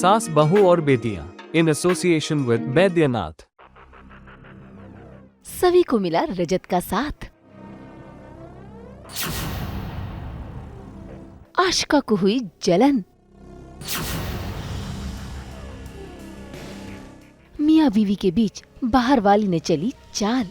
सास बहू और बेटियां इन एसोसिएशन विद बैद्यनाथ। सभी को मिला रजत का साथ। आशिका को हुई जलन। मियाँ बीवी के बीच बाहर वाली ने चली चाल।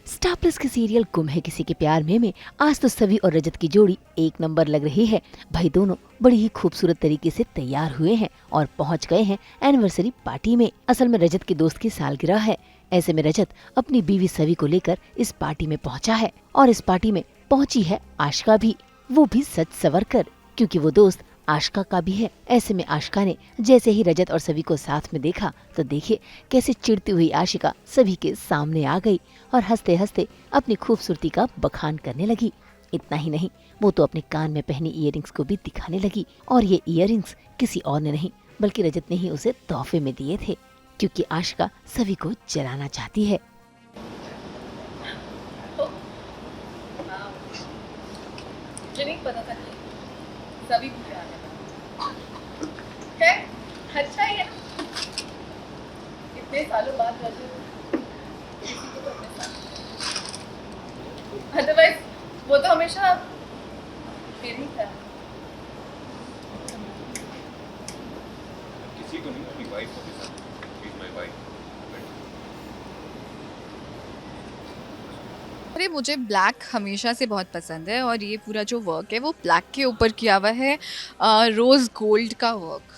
स्टार प्लस के सीरियल गुम है किसी के प्यार में आज तो सवी और रजत की जोड़ी एक नंबर लग रही है। भाई दोनों बड़ी ही खूबसूरत तरीके से तैयार हुए हैं और पहुंच गए हैं एनिवर्सरी पार्टी में। असल में रजत के दोस्त की सालगिरह है। ऐसे में रजत अपनी बीवी सवी को लेकर इस पार्टी में पहुंचा है और इस पार्टी में पहुंची है आशिका भी, वो भी सच सवर कर, क्योंकि वो दोस्त आशिका का भी है। ऐसे में आशिका ने जैसे ही रजत और सभी को साथ में देखा तो देखिए कैसे चिढ़ती हुई आशिका सभी के सामने आ गई और हंसते हंसते अपनी खूबसूरती का बखान करने लगी। इतना ही नहीं, वो तो अपने कान में पहनी इयररिंग्स को भी दिखाने लगी और ये इयररिंग्स किसी और ने नहीं बल्कि रजत ने ही उसे तोहफे में दिए थे, क्योंकि आशिका सभी को जलाना चाहती है। पता था कि सभी है अच्छा ही है। इतने सालों बाद किसी को तो अपने साथ, अदरवाइज वो तो हमेशा फिर ही था। किसी को नहीं, अपनी वाइफ को भी साथ। She is my wife. अरे मुझे ब्लैक हमेशा से बहुत पसंद है और ये पूरा जो वर्क है वो ब्लैक के ऊपर किया हुआ है, रोज़ गोल्ड का वर्क।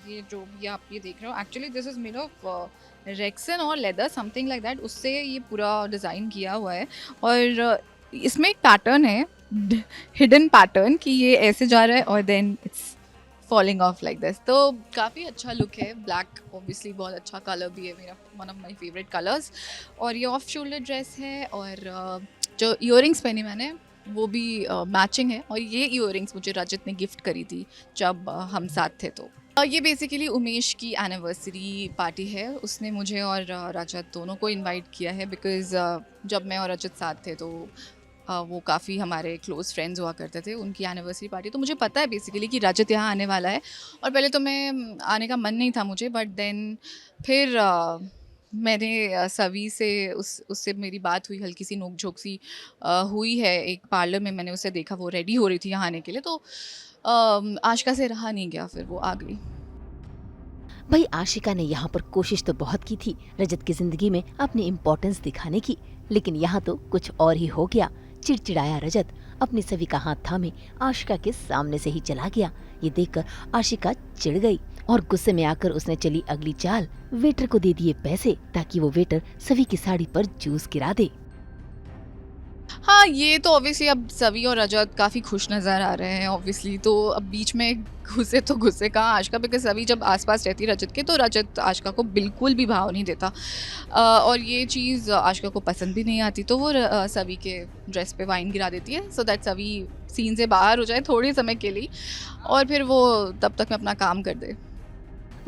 ये जो भी आप ये देख रहे हो, actually this is made of rexine और लेदर समथिंग लाइक दैट, उससे ये पूरा डिज़ाइन किया हुआ है। और इसमें एक पैटर्न है, हिडन पैटर्न, कि ये ऐसे जा रहा है और then it's falling off like this. तो काफ़ी अच्छा लुक है। ब्लैक ऑब्वियसली बहुत अच्छा कलर भी है, मेरा one of my favourite colours. और ये ऑफ शोल्डर ड्रेस है और जो इयररिंग्स पहनी मैंने वो भी मैचिंग है। और ये इयररिंग्स मुझे रजत ने गिफ्ट करी थी जब हम साथ थे। तो ये बेसिकली उमेश की एनिवर्सरी पार्टी है। उसने मुझे और रजत दोनों को इनवाइट किया है बिकॉज़ जब मैं और रजत साथ थे तो वो काफ़ी हमारे क्लोज़ फ्रेंड्स हुआ करते थे। उनकी एनिवर्सरी पार्टी, तो मुझे पता है बेसिकली कि रजत यहाँ आने वाला है। और पहले तो मैं आने का मन नहीं था मुझे, बट देन फिर मैंने सवी से उससे मेरी बात हुई, हल्की सी नोक झोंक सी हुई है। एक पार्लर में मैंने उसे देखा, वो रेडी हो रही थी यहाँ आने के लिए, तो आशिका से रहा नहीं गया, फिर वो आ गई। भाई आशिका ने यहाँ पर कोशिश तो बहुत की थी रजत की जिंदगी में अपनी इम्पोर्टेंस दिखाने की, लेकिन यहाँ तो कुछ और ही हो गया। चिड़चिड़ाया रजत अपनी सभी का हाथ थामे आशिका के सामने से ही चला गया। ये देखकर आशिका चिढ़ गई और गुस्से में आकर उसने चली अगली चाल, वेटर को दे दिए पैसे ताकि वो वेटर सभी की साड़ी पर जूस गिरा दे। हाँ, ये तो ऑब्वियसली अब सवी और रजत काफ़ी खुश नज़र आ रहे हैं ऑब्वियसली। तो अब बीच में घुसे तो घुसे कहाँ आशिका, बिकॉज सवी जब आसपास रहती है रजत के तो रजत आशिका को बिल्कुल भी भाव नहीं देता। और ये चीज़ आशिका को पसंद भी नहीं आती, तो वो सवी के ड्रेस पे वाइन गिरा देती है सो दैट सवी सीन से बाहर हो जाए थोड़े समय के लिए और फिर वो तब तक में अपना काम कर दे।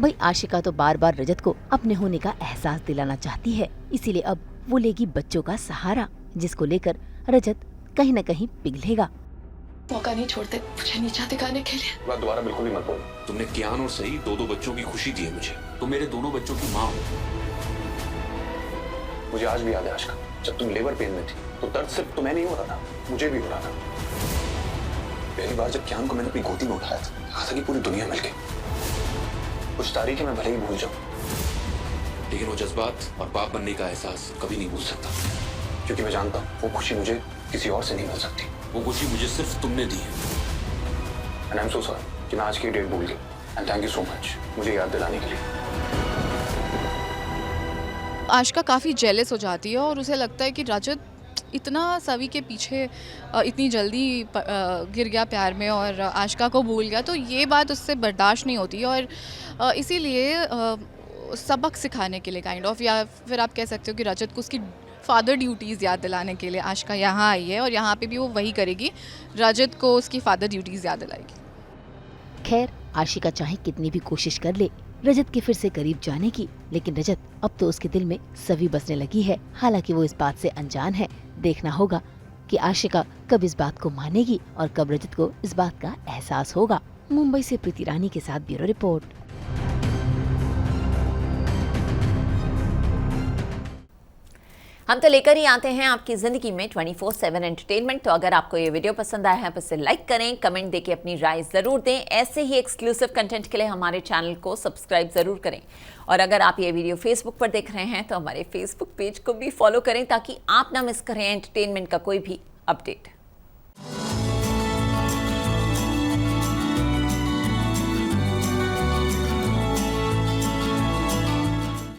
भाई आशिका तो बार बार रजत को अपने होने का एहसास दिलाना चाहती है, इसीलिए अब वो लेगी बच्चों का सहारा, जिसको लेकर रजत कहीं न कहीं पिघलेगा। मौका नहीं छोड़ते मुझे नीचा दिखाने के लिए। बात दोबारा बिल्कुल भी मत बोलो। तुमने कियान और सही दो बच्चों की खुशी दी है मुझे। तुम मेरे दोनों बच्चों की माँ हो। मुझे आज भी याद है आशिका, जब तुम लेबर पेन में थी तो दर्द सिर्फ तुम्हें नहीं हो रहा था, मुझे भी हो रहा था। पहली बार जब कियान को मैंने अपनी गोदी में उठाया था, कहा था कि पूरी दुनिया मिल गई। कुछ तारीखें मैं भले ही भूल जाऊं, लेकिन वो जज्बात और बाप बनने का एहसास कभी नहीं भूल सकता, क्योंकि मैं जानता हूँ वो खुशी मुझे किसी और से नहीं मिल सकती। वो खुशी मुझे सिर्फ तुमने दी है। And I am so sorry कि मैं आज की डेट भूल गया। And thank you so much मुझे याद दिलाने के लिए। आशिका काफ़ी जेलस हो जाती है और उसे लगता है कि रजत इतना सवी के पीछे इतनी जल्दी गिर गया प्यार में और आशिका को भूल गया, तो ये बात उससे बर्दाश्त नहीं होती और इसीलिए सबक सिखाने के लिए काइंड ऑफ, या फिर आप कह सकते हो कि रजत को उसकी फादर ड्यूटीज़ याद दिलाने के लिए आशिका यहाँ आई है और यहाँ पे भी वो वही करेगी, रजत को उसकी फादर ड्यूटीज़ याद दिलाएगी। खैर आशिका चाहे कितनी भी कोशिश कर ले रजत के फिर से करीब जाने की, लेकिन रजत अब तो उसके दिल में सवी बसने लगी है। हालांकि वो इस बात से अनजान है। देखना होगा कि आशिका कब इस बात को मानेगी और कब रजत को इस बात का एहसास होगा। मुंबई से प्रीति रानी के साथ ब्यूरो रिपोर्ट। हम तो लेकर ही आते हैं आपकी ज़िंदगी में 24/7 एंटरटेनमेंट। तो अगर आपको ये वीडियो पसंद आया है तो इसे लाइक करें, कमेंट देके अपनी राय ज़रूर दें। ऐसे ही एक्सक्लूसिव कंटेंट के लिए हमारे चैनल को सब्सक्राइब ज़रूर करें। और अगर आप ये वीडियो फेसबुक पर देख रहे हैं तो हमारे फेसबुक पेज को भी फॉलो करें ताकि आप ना मिस करें एंटरटेनमेंट का कोई भी अपडेट।